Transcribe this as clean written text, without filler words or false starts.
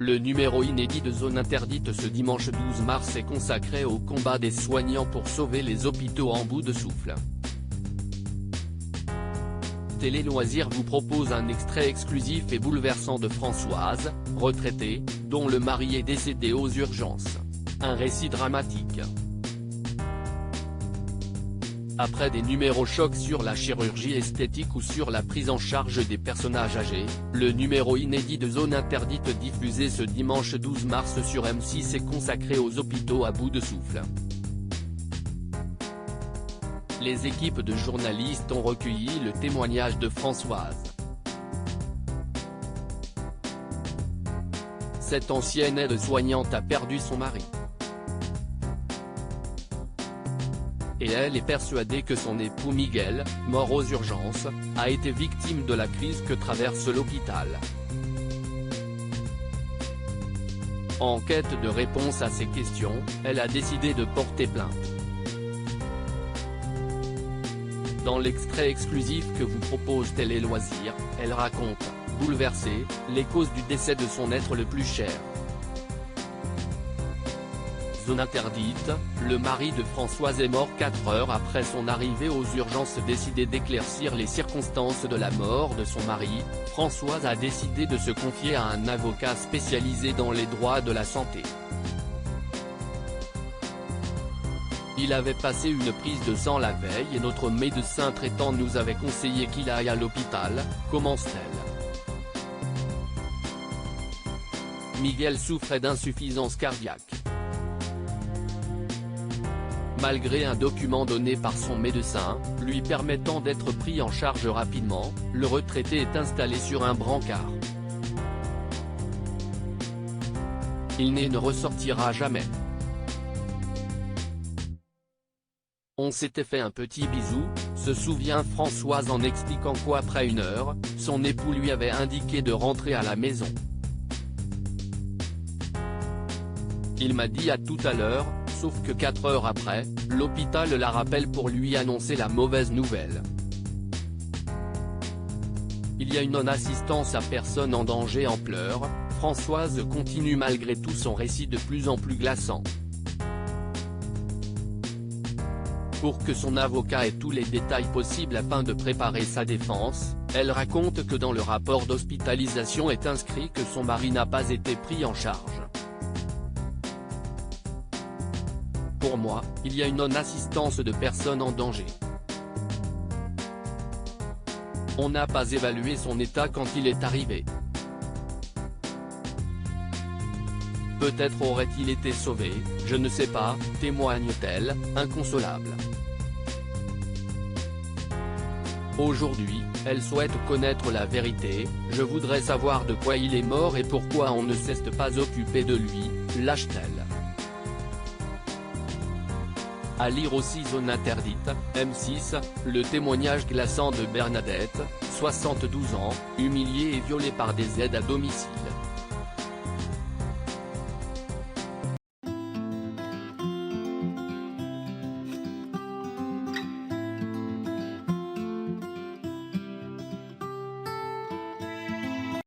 Le numéro inédit de Zone Interdite ce dimanche 12 mars est consacré au combat des soignants pour sauver les hôpitaux en bout de souffle. Télé Loisirs vous propose un extrait exclusif et bouleversant de Françoise, retraitée, dont le mari est décédé aux urgences. Un récit dramatique. Après des numéros chocs sur la chirurgie esthétique ou sur la prise en charge des personnages âgés, le numéro inédit de Zone Interdite diffusé ce dimanche 12 mars sur M6 est consacré aux hôpitaux à bout de souffle. Les équipes de journalistes ont recueilli le témoignage de Françoise. Cette ancienne aide-soignante a perdu son mari. Et elle est persuadée que son époux Miguel, mort aux urgences, a été victime de la crise que traverse l'hôpital. En quête de réponse à ces questions, elle a décidé de porter plainte. Dans l'extrait exclusif que vous propose Télé Loisirs, elle raconte, bouleversée, les causes du décès de son être le plus cher. Zone Interdite, le mari de Françoise est mort 4 heures après son arrivée aux urgences. Décidé d'éclaircir les circonstances de la mort de son mari, Françoise a décidé de se confier à un avocat spécialisé dans les droits de la santé. Il avait passé une prise de sang la veille et notre médecin traitant nous avait conseillé qu'il aille à l'hôpital, commence-t-elle. Miguel souffrait d'insuffisance cardiaque. Malgré un document donné par son médecin, lui permettant d'être pris en charge rapidement, le retraité est installé sur un brancard. Il ne ressortira jamais. On s'était fait un petit bisou, se souvient Françoise en expliquant qu'après 1 heure, son époux lui avait indiqué de rentrer à la maison. Il m'a dit à tout à l'heure, sauf que 4 heures après, l'hôpital la rappelle pour lui annoncer la mauvaise nouvelle. Il y a une non-assistance à personne en danger en pleurs. Françoise continue malgré tout son récit de plus en plus glaçant. Pour que son avocat ait tous les détails possibles afin de préparer sa défense, elle raconte que dans le rapport d'hospitalisation est inscrit que son mari n'a pas été pris en charge. Pour moi, il y a une non-assistance de personnes en danger. On n'a pas évalué son état quand il est arrivé. Peut-être aurait-il été sauvé, je ne sais pas, témoigne-t-elle, inconsolable. Aujourd'hui, elle souhaite connaître la vérité, je voudrais savoir de quoi il est mort et pourquoi on ne s'est pas occupé de lui, lâche-t-elle. À lire aussi Zone Interdite, M6, le témoignage glaçant de Bernadette, 72 ans, humiliée et violée par des aides à domicile.